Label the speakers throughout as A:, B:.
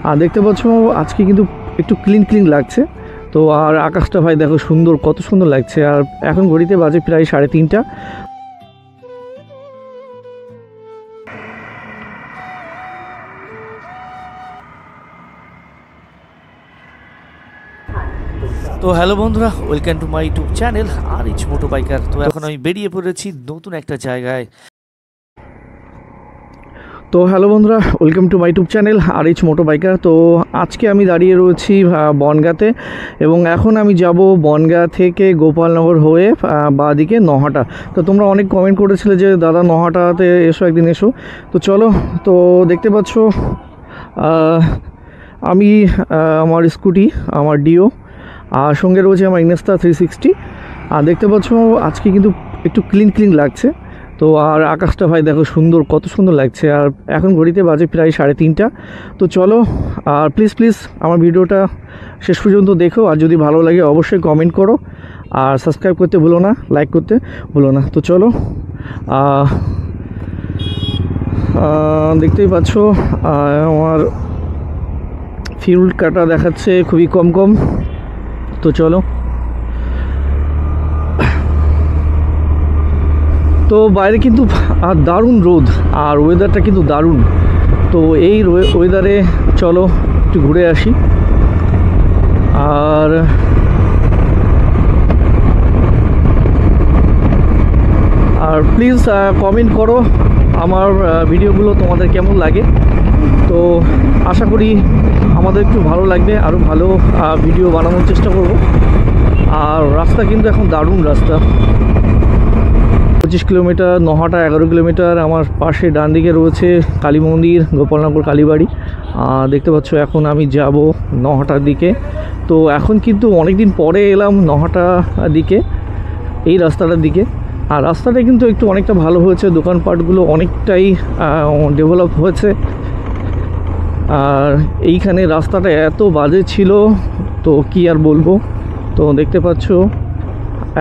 A: আর দেখতে পাচ্ছ আজকে কিন্তু একটু ক্লিন ক্লিন লাগছে। তো আর আকাশটা ভাই দেখো সুন্দর, কত সুন্দর লাগছে। আর এখন ঘড়িতে বাজে প্রায় 3:30।
B: তো হ্যালো বন্ধুরা, welcome to my YouTube channel R H Moto Biker. তো এখন আমি বেরিয়ে পড়েছি নতুন একটা জায়গায়।
A: তো হ্যালো বন্ধুরা, welcome to my YouTube channel R H Moto Biker. তো আজকে আমি দাঁড়িয়ে রয়েছি বনগাঁতে, এবং এখন আমি যাব বনগাঁ থেকে গোপালনগর হয়ে বাঁদিকে নহাটা। তো তোমরা অনেক কমেন্ট করেছিলে যে দাদা নহাটাতে এসো, একদিন এসো। তো চলো, তো দেখতে পাচ্ছ আমি আমার স্কুটি, আমার ডিও, আর সঙ্গে রয়েছে আমার ইনেস্তা 360। আর দেখতে পাচ্ছ আজকে কিন্তু একটু ক্লিন ক্লিন লাগছে। তো আর আকাশটা ভাই দেখো সুন্দর, কত সুন্দর লাগছে। আর এখন ঘড়িতে বাজে প্রায় 3:30। তো চলো, আর প্লিজ আমার ভিডিওটা শেষ পর্যন্ত দেখো। আর যদি ভালো লাগে অবশ্যই কমেন্ট করো, আর সাবস্ক্রাইব করতে ভুলো না, লাইক করতে ভুলো না। তো চলো, দেখতেই পাচ্ছ আমার ফিউল কাটা দেখাচ্ছে খুবই কম। তো চলো, তো বাইরে কিন্তু দারুণ রোদ, আর ওয়েদারটা কিন্তু দারুণ। তো এই ওয়েদারে চলো একটু ঘুরে আসি। আর প্লিজ কমেন্ট করো আমার ভিডিওগুলো তোমাদের কেমন লাগে। তো আশা করি আমাদের একটু ভালো লাগবে, আরও ভালো ভিডিও বানানোর চেষ্টা করব। আর রাস্তা কিন্তু এখন দারুণ রাস্তা। 25 কিলোমিটার, নহাটা 11 কিলোমিটার। আমার পাশে ডান দিকে রয়েছে কালী মন্দির, গোপালনগর কালীবাড়ি। দেখতে পাচ্ছ এখন আমি যাব নহাটার দিকে। তো এখন কিন্তু অনেক দিন পরে এলাম নহাটা দিকে, এই রাস্তাটার দিকে। আর রাস্তাটা কিন্তু একটু অনেকটা ভালো হয়েছে, দোকানপাটগুলো অনেকটাই ডেভেলপ হয়েছে। আর এইখানে রাস্তাটা এত বাজে ছিল, তো কি আর বলবো। তো দেখতে পাচ্ছ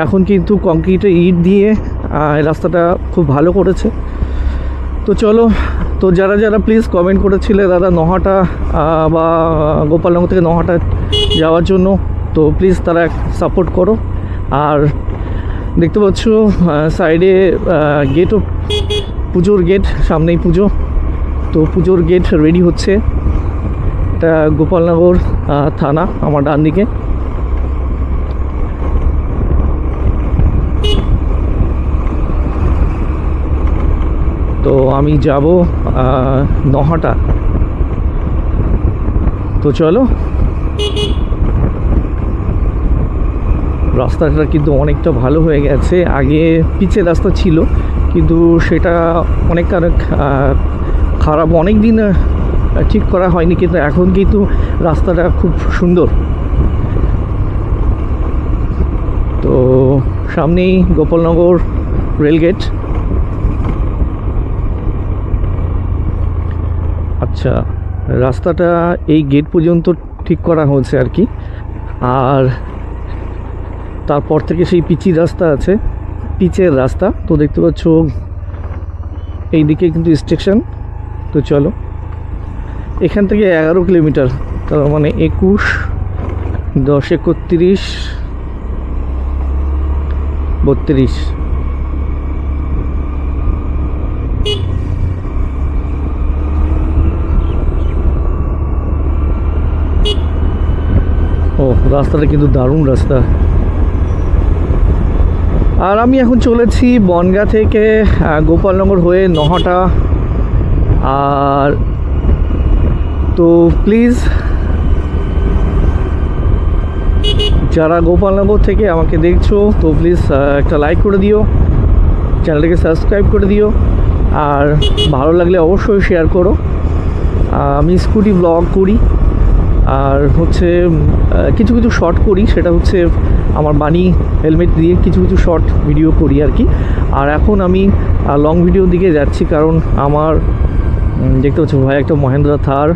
A: এখন কিন্তু কংক্রিটের ইট দিয়ে রাস্তাটা খুব ভালো করেছে। তো চলো, তো যারা প্লিজ কমেন্ট করেছিলে দাদা নহাটা বা গোপালনগর থেকে নহাটা যাওয়ার জন্য, তো প্লিজ তারা সাপোর্ট করো। আর দেখতে পাচ্ছ সাইডে গেটও, পুজোর গেট, সামনেই পুজো। তো পুজোর গেট রেডি হচ্ছে। এটা গোপালনগর থানা, আমার ডান দিকে। তো আমি যাব নহাটা। তো চলো, রাস্তাটা কিন্তু অনেকটা ভালো হয়ে গেছে। আগে পিচের রাস্তা ছিল, কিন্তু সেটা অনেক খারাপ, অনেক দিন ঠিক করা হয়নি। কিন্তু এখন কিন্তু রাস্তাটা খুব সুন্দর। তো সামনেই গোপালনগর রেলগেট। আচ্ছা, রাস্তাটা এই গেট পর্যন্ত ঠিক করা হয়েছে আর কি। আর তারপর থেকে সেই পিচের রাস্তা আছে, পিচের রাস্তা। তো দেখতে পাচ্ছ এই দিকে কিন্তু স্টেশন। তো চলো, এখান থেকে 11 কিলোমিটার, তার মানে 21, 10, 31, 32। ও, রাস্তাটা কিন্তু দারুণ রাস্তা। আর আমি এখন চলেছি বনগাঁ থেকে গোপালনগর হয়ে নহাটা। আর তো প্লিজ যারা গোপালনগর থেকে আমাকে দেখছো, তো প্লিজ একটা লাইক করে দিও, চ্যানেলটাকে সাবস্ক্রাইব করে দিও। আর ভালো লাগলে অবশ্যই শেয়ার করো। আমি স্কুটি ব্লগ করি, আর হচ্ছে কিছু শর্ট করি, সেটা হচ্ছে আমার বানি হেলমেট দিয়ে কিছু শর্ট ভিডিও করি আর কি। আর এখন আমি লং ভিডিও দিকে যাচ্ছি, কারণ আমার দেখতে পাচ্ছ ভাই একটা মহেন্দ্রা থার,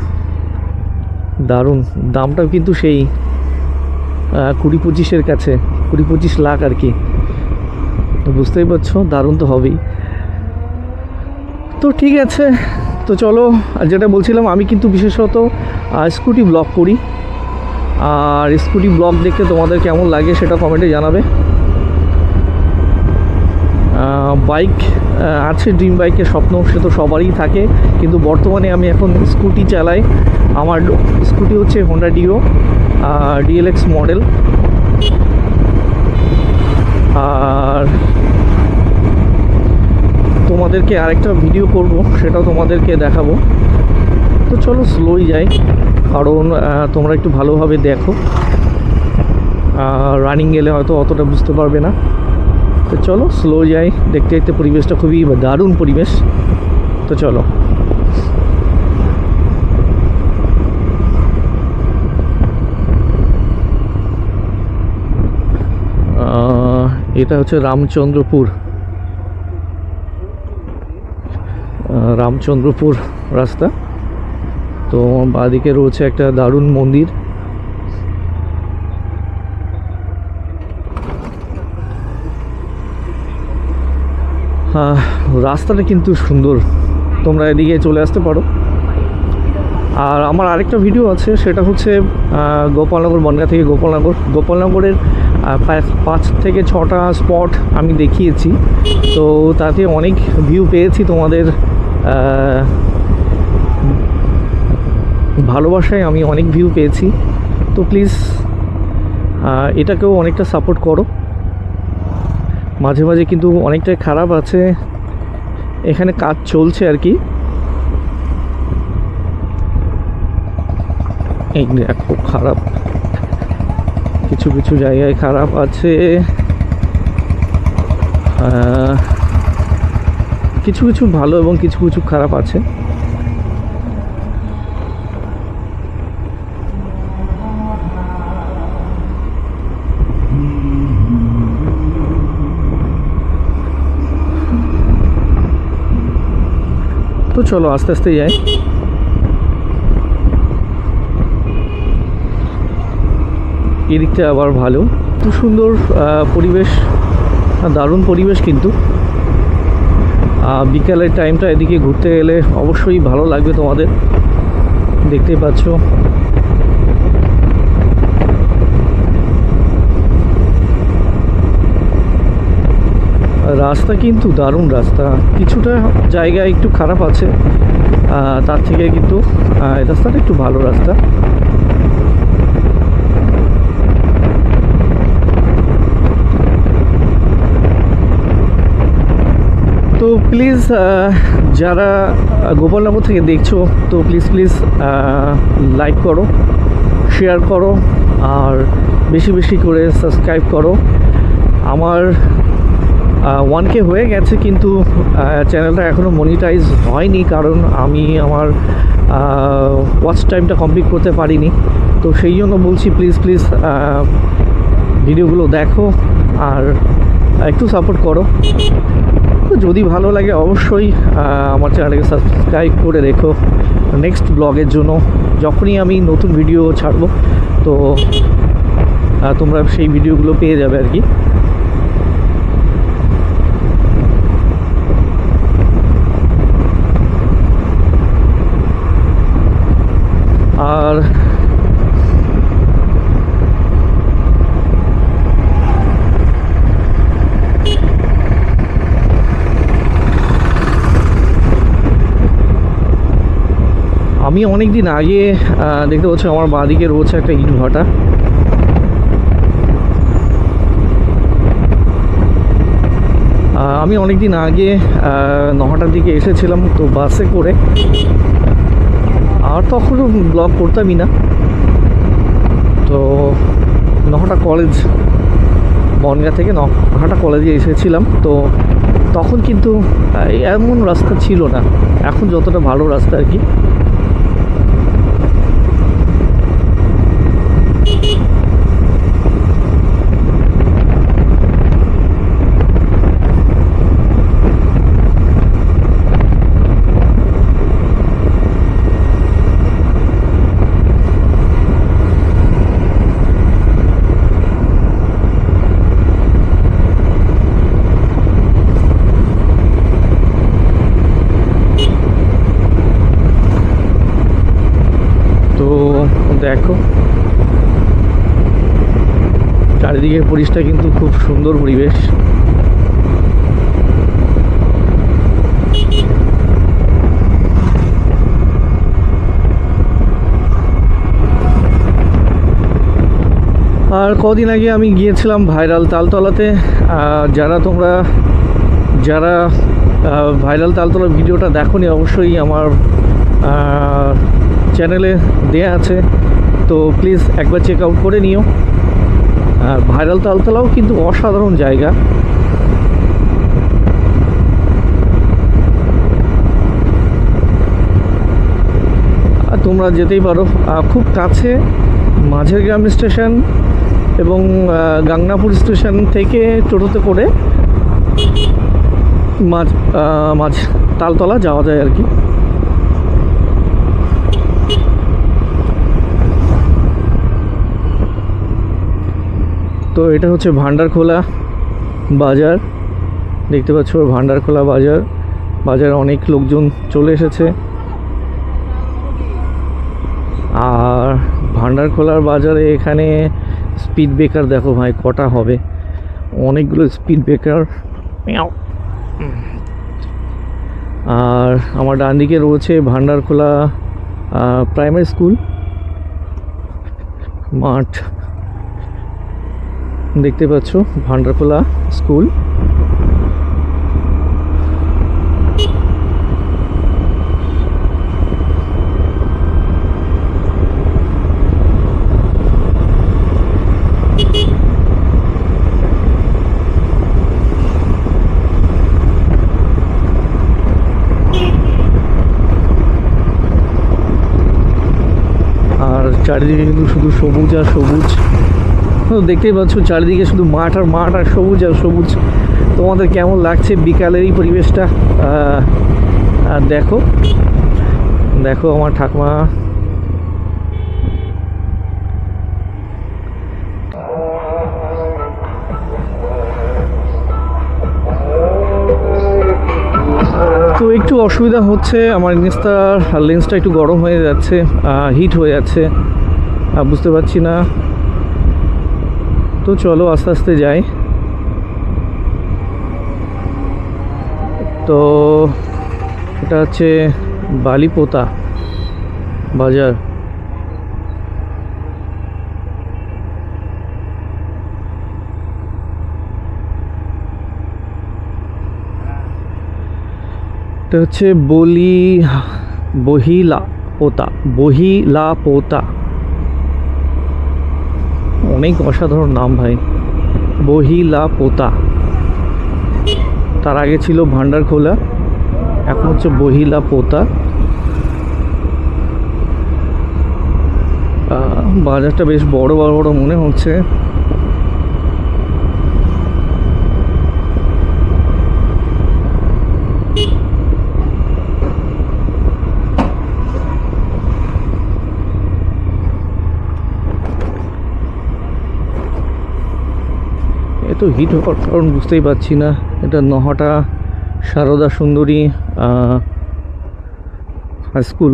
A: দারুণ। দামটাও কিন্তু সেই 20-25-এর কাছে, 20-25 লাখ আর কি। তো বুঝতেই পারছো দারুণ তো হবেই। তো ঠিক আছে, তো চলো, আর যেটা বলছিলাম আমি কিন্তু বিশেষত স্কুটি ব্লগ করি, আর স্কুটি ব্লগ দেখতে তোমাদের কেমন লাগে সেটা কমেন্টে জানাবে। বাইক আছে, ড্রিম বাইকের স্বপ্ন সে তো সবারই থাকে, কিন্তু বর্তমানে আমি এখন স্কুটি চালাই। আমার স্কুটি হচ্ছে হোন্ডা ডিও ডিএলএক্স মডেল। আর তোমাদেরকে আরেকটা ভিডিও করব, সেটাও তোমাদেরকে দেখাবো। তো চলো স্লোই যাই, কারণ তোমরা একটু ভালোভাবে দেখো, রানিং গেলে হয়তো অতটা বুঝতে পারবে না। তো চলো স্লো যাই, দেখতে দেখতে পরিবেশটা খুবই দারুণ পরিবেশ। তো চলো, এটা হচ্ছে রামচন্দ্রপুর রাস্তা। তো বাঁদিকে রয়েছে একটা দারুণ মন্দির। রাস্তাটা কিন্তু সুন্দর, তোমরা এদিকে চলে আসতে পারো। আর আমার আরেকটা ভিডিও আছে, সেটা হচ্ছে গোপালনগর, বনগাঁ থেকে গোপালনগরের 5 থেকে 6টা স্পট আমি দেখিয়েছি। তো তাতে অনেক ভিউ পেয়েছি, তোমাদের ভালোবাসায় আমি অনেক ভিউ পেয়েছি। তো প্লিজ এটাকেও অনেকটা সাপোর্ট করো। মাঝে মাঝে কিন্তু অনেকটাই খারাপ আছে, এখানে কাজ চলছে আর কি। এই দেখো খারাপ, কিছু কিছু জায়গায় খারাপ আছে, কিছু কিছু ভালো এবং কিছু কিছু খারাপ আছে। তো চলো আস্তে আস্তে যাই। এদিকটা আবার ভালো, খুব সুন্দর পরিবেশ, দারুণ পরিবেশ। কিন্তু বিকালের টাইমটা এদিকে ঘুরতে গেলে অবশ্যই ভালো লাগবে তোমাদের, দেখতেই পাচ্ছ। রাস্তা কিন্তু দারুণ রাস্তা, কিছুটা জায়গায় একটু খারাপ আছে, তার থেকে কিন্তু রাস্তাটা একটু ভালো রাস্তা। তো প্লিজ যারা গোপালনগর থেকে দেখছো, তো প্লিজ লাইক করো, শেয়ার করো, আর বেশি বেশি করে সাবস্ক্রাইব করো। আমার 1K হয়ে গেছে, কিন্তু চ্যানেলটা এখনও মনিটাইজ হয়নি, কারণ আমি আমার ওয়াচ টাইমটা কমপ্লিট করতে পারিনি। তো সেই জন্য বলছি প্লিজ ভিডিওগুলো দেখো আর একটু সাপোর্ট করো। তো যদি ভালো লাগে অবশ্যই আমার চ্যানেলটাকে সাবস্ক্রাইব করে রেখো নেক্সট ব্লগের জন্য। যখনই আমি নতুন ভিডিও ছাড়বো, তো তোমরা সেই ভিডিওগুলো পেয়ে যাবে আর কি। আর আমি অনেক দিন আগে দেখতে পাচ্ছি আমার বাঁদিকে রয়েছে একটা ইট ভাটা। আমি অনেক দিন আগে নহাটার দিকে এসেছিলাম, তো বাসে করে, আর তখনও ব্লগ করতামই না। তো নহাটা কলেজ, বনগাঁ থেকে নহাটা কলেজে এসেছিলাম। তো তখন কিন্তু এমন রাস্তা ছিল না, এখন যতটা ভালো রাস্তা আর কি। দেখো চারিদিকের পরিবেশটা কিন্তু খুব সুন্দর পরিবেশ। আর কদিন আগে আমি গিয়েছিলাম ভাইরাল তালতলাতে। যারা ভাইরাল তালতলা ভিডিওটা দেখোনি অবশ্যই আমার চ্যানেলে দেয়া আছে, তো প্লিজ একবার চেক আউট করে নিও। আর ভাইরাল তালতলাও কিন্তু অসাধারণ জায়গা। আর তোমরা যেতেই পারো, খুব কাছে মাঝের গ্রাম স্টেশন এবং গাংনাপুর স্টেশন থেকে টোটোতে করে মাঝ তালতলা যাওয়া যায় আর কি। তো এটা হচ্ছে ভান্ডারখোলা বাজার, দেখতে পাচ্ছ ভান্ডারখোলা বাজারে অনেক লোকজন চলে এসেছে। আর ভান্ডারখোলার বাজারে এখানে স্পিড ব্রেকার দেখো ভাই কটা হবে, অনেকগুলো স্পিড ব্রেকার। আর আমার ডান দিকে রয়েছে ভান্ডারখোলা প্রাইমারি স্কুল মাঠ, দেখতে পাচ্ছ ভান্ডারখোলা স্কুল। আর চারিদিকে কিন্তু শুধু সবুজ আর সবুজ, দেখতেই পাচ্ছ চারিদিকে শুধু মাঠ আর মাঠ আর সবুজ আর সবুজ। তোমাদের কেমন লাগছে বিকালের এই পরিবেশটা দেখো দেখো আমার ঠাকুমা তো একটু অসুবিধা হচ্ছে, আমার লেন্সটা একটু গরম হয়ে যাচ্ছে, হিট হয়ে যাচ্ছে, বুঝতে পারছি না। তো চলো আস্তে আস্তে যাই। তো এটা হচ্ছে বালিপোতা বাজার। এটা হচ্ছে বহিলাপোতা, অনেক অসাধারণ নাম ভাই, বহিলাপোতা। তার আগে ছিল ভান্ডারখোলা, এখন হচ্ছে বহিলাপোতা। বাজারটা বেশ বড় মনে হচ্ছে। এত হিট হওয়ার কারণ বুঝতেই পারছি না। এটা নহাটা সারদা সুন্দরী হাই স্কুল।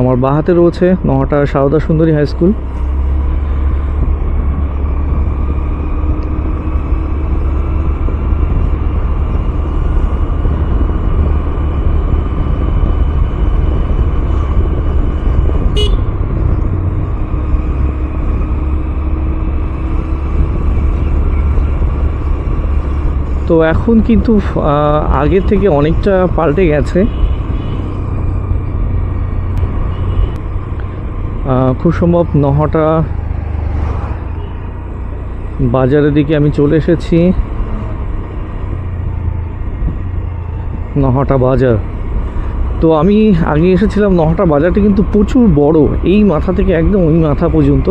A: আমার বাঁ হাতে রয়েছে নহাটা সারদা সুন্দরী হাই স্কুল। তো এখন কিন্তু আগের থেকে অনেকটা পাল্টে গেছে। খুব সম্ভব নহাটা বাজারের দিকে আমি চলে এসেছি। নহাটা বাজার, তো আমি আগে এসেছিলাম নহাটা বাজারটা কিন্তু প্রচুর বড়, এই মাথা থেকে একদম ওই মাথা পর্যন্ত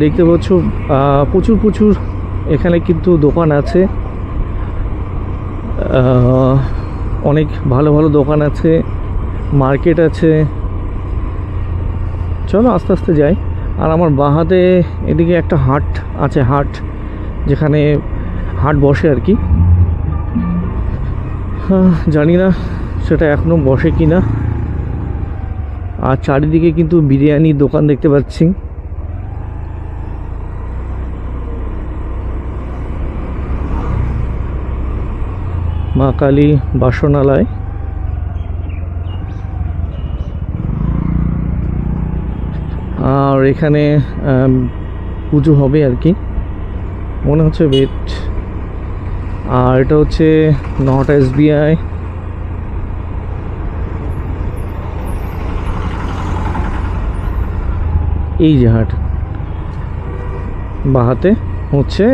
A: দেখতে পাচ্ছ প্রচুর এখানে কিন্তু দোকান আছে, অনেক ভালো দোকান আছে, মার্কেট আছে। চলো আস্তে আস্তে যাই। আর আমার বাঁ হাতে এদিকে একটা হাট আছে, যেখানে হাট বসে আর কি। জানি না সেটা এখনও বসে কিনা। আর চারিদিকে কিন্তু বিরিয়ানির দোকান দেখতে পাচ্ছি। মা কালী বাসনালয়। আর এখানে পুজো হবে আর কি, মনে হচ্ছে বেট। আর এটা হচ্ছে নহাটা SBI। এই যে হাট, বাহাতে হচ্ছে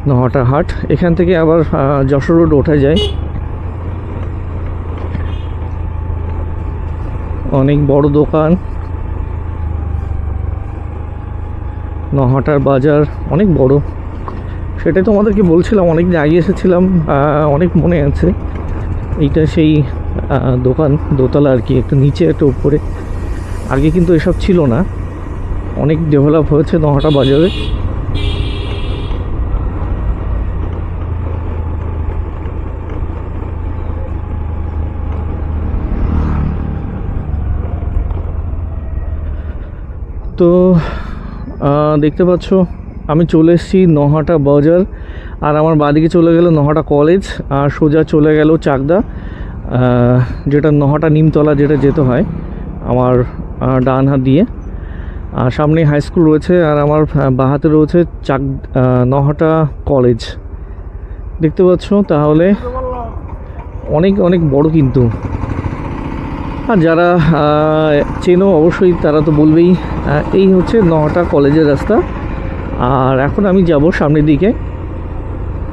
A: নহাটা হাট। এখান থেকে আবার যশোর রোড ওঠা যায়। অনেক বড় দোকান, নহাটার বাজার অনেক বড়। সেটাই তোমাদেরকে বলছিলাম, অনেক দিন আগে এসেছিলাম, অনেক মনে আছে। এইটা সেই দোকান, দোতলা আর কি, একটু নিচে একটা উপরে। আগে কিন্তু এসব ছিল না, অনেক ডেভেলপ হয়েছে নহাটা বাজারে। তো দেখতে পাচ্ছ আমি চলে এসেছি নহাটা বাজার। আর আমার বাদিকে চলে গেল নহাটা কলেজ, আর সোজা চলে গেল চাকদা, যেটা নহাটা নিমতলা যেটা যেতে হয় আমার ডান হাত দিয়ে। আর সামনে হাই স্কুল রয়েছে, আর আমার বাঁ হাতে রয়েছে নহাটা কলেজ। দেখতে পাচ্ছ তাহলে অনেক অনেক বড় কিন্তু। আর যারা চেনো অবশ্যই তারা তো বলবেই। এই হচ্ছে নহাটা কলেজের রাস্তা। আর এখন আমি যাব সামনের দিকে।